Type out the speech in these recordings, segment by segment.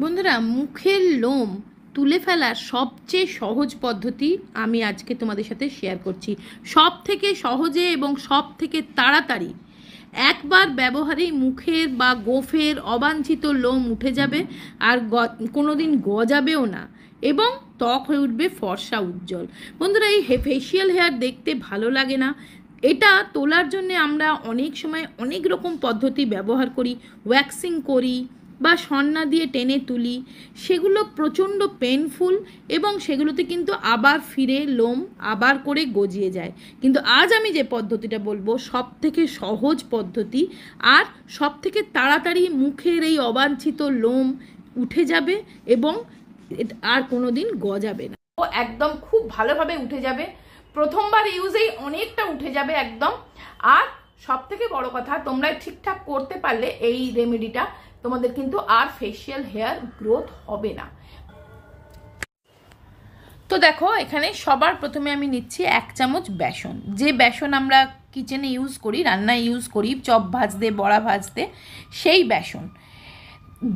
বন্ধুরা, মুখের লোম তুলে ফেলার সবচেয়ে সহজ পদ্ধতি আমি আজকে তোমাদের সাথে শেয়ার করছি। সব থেকে সহজে এবং সব থেকে তাড়াতাড়ি একবার ব্যবহারেই মুখের বা গোফের অবাঞ্ছিত লোম উঠে যাবে, আর কোনো দিন গজাবেও না, এবং ত্বক হয়ে উঠবে ফর্সা উজ্জ্বল। বন্ধুরা, এই ফেসিয়াল হেয়ার দেখতে ভালো লাগে না? এটা তোলার জন্যে আমরা অনেক সময় অনেক রকম পদ্ধতি ব্যবহার করি, ওয়্যাক্সিং করি বা সন্না দিয়ে টেনে তুলি। সেগুলো প্রচণ্ড পেনফুল এবং সেগুলোতে কিন্তু আবার ফিরে লোম আবার করে গজিয়ে যায়। কিন্তু আজ আমি যে পদ্ধতিটা বলবো সব থেকে সহজ পদ্ধতি, আর সব থেকে তাড়াতাড়ি মুখের এই অবাঞ্ছিত লোম উঠে যাবে এবং আর কোনো দিন গজাবে না। ও একদম খুব ভালোভাবে উঠে যাবে, প্রথমবার ইউজেই অনেকটা উঠে যাবে একদম। আর সব থেকে বড় কথা, তোমরা ঠিকঠাক করতে পারলে এই রেমেডিটা, তোমাদের কিন্তু আর ফেসিয়াল হেয়ার গ্রোথ হবে না। তো দেখো, এখানে সবার প্রথমে আমি নিচ্ছি 1 চামচ বেসন। যে বেসন আমরা কিচেনে ইউজ করি, রান্নায় ইউজ করি, চপ ভাজতে, বড়া ভাজতে, সেই বেসন।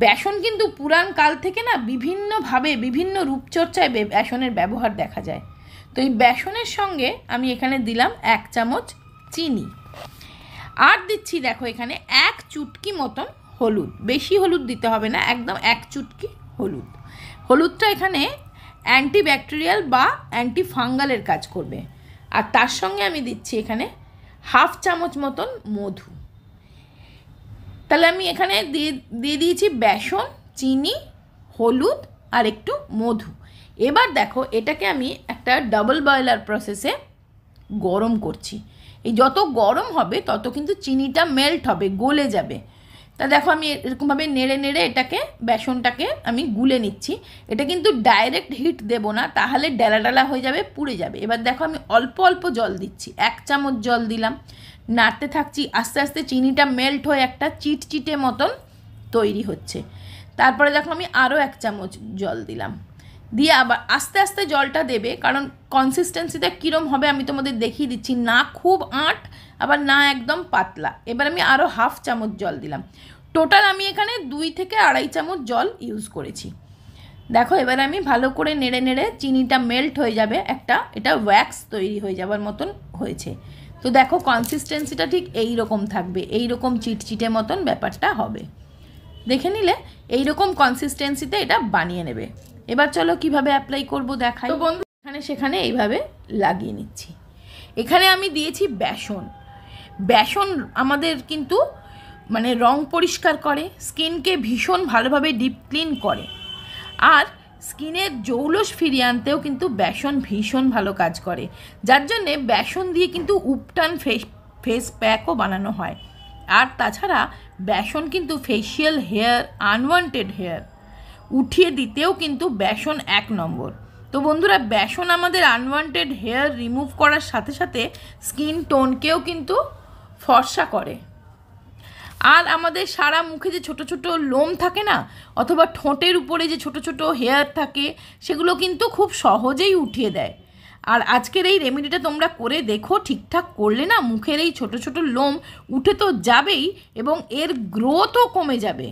বেসন কিন্তু পুরাণ কাল থেকে না বিভিন্নভাবে বিভিন্ন রূপচর্চায় বেসনের ব্যবহার দেখা যায়। তো এই বেসনের সঙ্গে আমি এখানে দিলাম 1 চামচ চিনি, আর দিচ্ছি দেখো এখানে 1 চুটকি মতন হলুদ। বেশি হলুদ দিতে হবে না, একদম 1 চুটকি হলুদ। হলুদটা এখানে অ্যান্টিব্যাকটেরিয়াল বা অ্যান্টি ফাঙ্গালের কাজ করবে। আর তার সঙ্গে আমি দিচ্ছি এখানে 1/2 চামচ মতন মধু। তাহলে আমি এখানে দিয়ে দিয়েছি বেসন, চিনি, হলুদ আর একটু মধু। এবার দেখো, এটাকে আমি একটা ডাবল বয়লার প্রসেসে গরম করছি। এই যত গরম হবে তত কিন্তু চিনিটা মেল্ট হবে, গলে যাবে। তা দেখো, আমি এরকমভাবে নেড়ে নেড়ে এটাকে, বেসনটাকে আমি গুলে নিচ্ছি। এটা কিন্তু ডাইরেক্ট হিট দেবো না, তাহলে ডালা ডালা হয়ে যাবে, পুড়ে যাবে। এবার দেখো, আমি অল্প অল্প জল দিচ্ছি, 1 চামচ জল দিলাম, নাড়তে থাকছি। আস্তে আস্তে চিনিটা মেল্ট হয়ে একটা চিটচিটে মতন তৈরি হচ্ছে। তারপরে দেখো, আমি আরও 1 চামচ জল দিলাম, দিয়ে আবার আস্তে আস্তে জলটা দেবে, কারণ কনসিস্টেন্সিটা কীরম হবে আমি তোমাদের দেখিয়ে দিচ্ছি। না খুব আঁট, আবার না একদম পাতলা। এবার আমি আরও 1/2 চামচ জল দিলাম। টোটাল আমি এখানে 2 থেকে 2.5 চামচ জল ইউজ করেছি। দেখো, এবার আমি ভালো করে নেড়ে নেড়ে চিনিটা মেল্ট হয়ে যাবে, এটা ওয়্যাক্স তৈরি হয়ে যাবার মতন হয়েছে। তো দেখো, কনসিস্টেন্সিটা ঠিক এই রকম থাকবে, এই রকম চিটচিটে মতন ব্যাপারটা হবে। দেখে নিলে এইরকম কনসিস্টেন্সিতে এটা বানিয়ে নেবে। এবার চলো কিভাবে অ্যাপ্লাই করব দেখাই। তো বন্ধু, এখানে সেখানে এইভাবে লাগিয়ে নিচ্ছি। এখানে আমি দিয়েছি বেসন। বেসন আমাদের কিন্তু মানে রং পরিষ্কার করে, স্কিনকে ভীষণ ভালোভাবে ডিপ ক্লিন করে, আর স্কিনের জৌলস ফিরিয়ে আনতেও কিন্তু বেসন ভীষণ ভালো কাজ করে। যার জন্যে বেসন দিয়ে কিন্তু উপটান ফেস প্যাকও বানানো হয়। আর তাছাড়া বেসন কিন্তু ফেসিয়াল হেয়ার, আনওয়ান্টেড হেয়ার উঠিয়ে দিতেও কিন্তু বেসন 1 নম্বর। তো বন্ধুরা, বেসন আমাদের আনওয়ান্টেড হেয়ার রিমুভ করার সাথে সাথে স্কিন টোনকেও কিন্তু ফর্সা করে। আর আমাদের সারা মুখে যে ছোট ছোট লোম থাকে না, অথবা ঠোঁটের উপরে যে ছোট ছোট হেয়ার থাকে, সেগুলো কিন্তু খুব সহজেই উঠিয়ে দেয়। আর আজকের এই রেমেডিটা তোমরা করে দেখো, ঠিকঠাক করলে না মুখের এই ছোট ছোট লোম উঠে তো যাবেই, এবং এর গ্রোথও কমে যাবে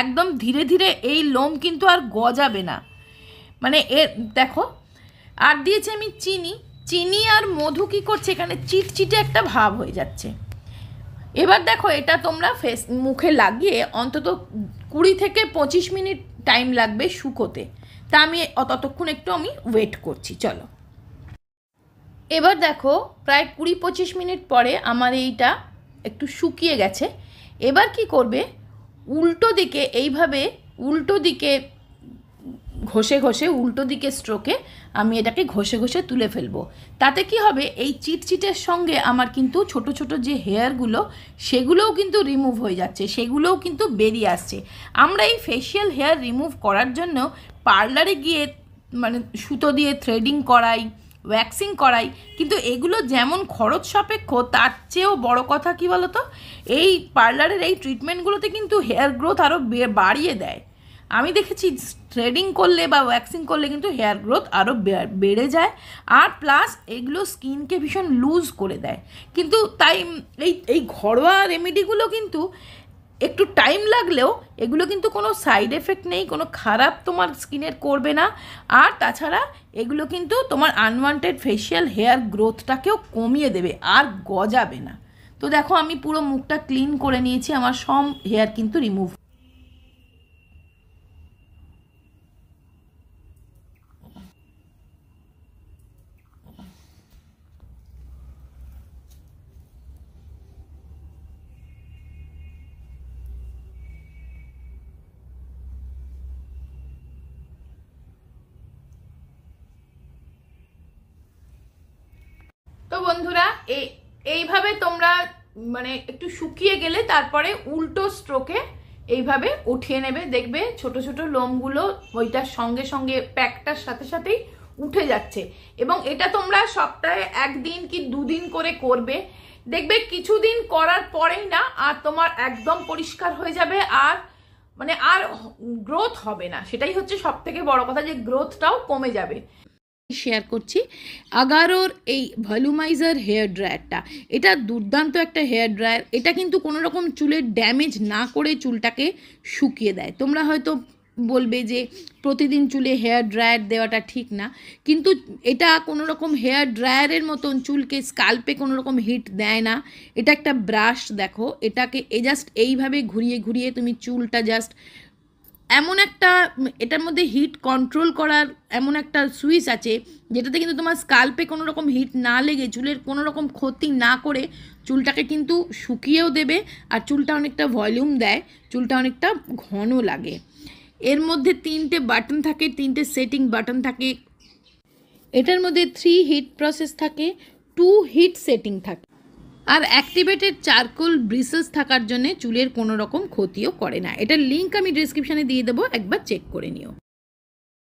একদম ধীরে ধীরে। এই লোম কিন্তু আর গজাবে না, মানে দেখো। আর দিয়েছি আমি চিনি আর মধু। কী করছে, এখানে চিটচিটে একটা ভাব হয়ে যাচ্ছে। এবার দেখো, এটা তোমরা মুখে লাগিয়ে অন্তত 20 থেকে 25 মিনিট টাইম লাগবে শুকোতে। তা আমি ততক্ষণ একটু ওয়েট করছি, চলো। এবার দেখো, প্রায় 20-25 মিনিট পরে আমার এইটা একটু শুকিয়ে গেছে। এবার কি করবে, উল্টো দিকে এইভাবে উল্টো দিকে ঘষে ঘষে, উল্টো দিকে স্ট্রোকে আমি এটাকে ঘষে ঘষে তুলে ফেলবো। তাতে কি হবে, এই চিটচিটের সঙ্গে আমার কিন্তু ছোট ছোট যে হেয়ারগুলো, সেগুলোও কিন্তু রিমুভ হয়ে যাচ্ছে, সেগুলোও কিন্তু বেরিয়ে আসছে। আমরা এই ফেসিয়াল হেয়ার রিমুভ করার জন্য পার্লারে গিয়ে মানে সুতো দিয়ে থ্রেডিং করাই, ওয়্যাক্সিং করাই, কিন্তু এগুলো যেমন খরচ সাপেক্ষ, তার চেয়েও বড় কথা কি বলো তো, এই পার্লারের এই ট্রিটমেন্টগুলোতে কিন্তু হেয়ার গ্রোথ আরও বাড়িয়ে দেয়। আমি দেখেছি থ্রেডিং করলে বা ওয়্যাক্সিং করলে কিন্তু হেয়ার গ্রোথ আরও বেড়ে যায়, আর প্লাস এগুলো স্কিনকে ভীষণ লুজ করে দেয়। কিন্তু তাই এই ঘরোয়া রেমেডিগুলো কিন্তু একটু টাইম লাগলেও এগুলো কিন্তু কোনো সাইড এফেক্ট নেই, কোনো খারাপ তোমার স্কিনের করবে না। আর তাছাড়া এগুলো কিন্তু তোমার আনওয়ান্টেড ফেশিয়াল হেয়ার গ্রোথটাকেও কমিয়ে দেবে, আর গজাবে না। তো দেখো আমি পুরো মুখটা ক্লিন করে নিয়েছি, আমার সব হেয়ার কিন্তু রিমুভ। তো বন্ধুরা এইভাবে তোমরা মানে একটু শুকিয়ে গেলে তারপরে উল্টো স্ট্রোকে এইভাবে উঠিয়ে নেবে, দেখবে ছোট ছোট লোমগুলো ওইটার সঙ্গে সঙ্গে প্যাকটার সাথে সাথেই উঠে যাচ্ছে। এবং এটা তোমরা সপ্তাহে 1 দিন কি 2 দিন করে করবে, দেখবে কিছুদিন করার পরেই না আর তোমার একদম পরিষ্কার হয়ে যাবে, আর মানে আর গ্রোথ হবে না। সেটাই হচ্ছে সব থেকে বড় কথা, যে গ্রোথটাও কমে যাবে। শেয়ার করছি আগারোর এই ভলিউমাইজার হেয়ার ড্রায়ারটা, এটা দুর্দান্ত একটা হেয়ার ড্রায়ার। এটা কিন্তু কোনো রকম চুলের ড্যামেজ না করে চুলটাকে শুকিয়ে দেয়। তোমরা হয়তো বলবে যে প্রতিদিন চুলে হেয়ার ড্রায়ার দেওয়াটা ঠিক না, কিন্তু এটা কোনো রকম হেয়ার ড্রায়ারের মতন চুলকে স্কাল্পে কোনো রকম হিট দেয় না। এটা একটা ব্রাশ, দেখো এটাকে জাস্ট এইভাবে ঘুরিয়ে ঘুরিয়ে তুমি চুলটা জাস্ট এমন একটা, এটার মধ্যে হিট কন্ট্রোল করার এমন একটা সুইচ আছে যেটাতে কিন্তু তোমার স্কাল্পে কোনো রকম হিট না লেগে চুলের কোনো রকম ক্ষতি না করে চুলটাকে কিন্তু শুকিয়েও দেবে, আর চুলটা অনেকটা ভলিউম দেয়, চুলটা অনেকটা ঘন লাগে। এর মধ্যে 3টে বাটন থাকে, 3টে সেটিং বাটন থাকে। এটার মধ্যে 3 হিট প্রসেস থাকে, 2 হিট সেটিং থাকে, আর অ্যাক্টিভেটেড চারকোল ব্রিসেস থাকার জন্য চুলের কোনো রকম ক্ষতিও করে না। এটার লিঙ্ক আমি ডিসক্রিপশানে দিয়ে দেবো, একবার চেক করে নিও।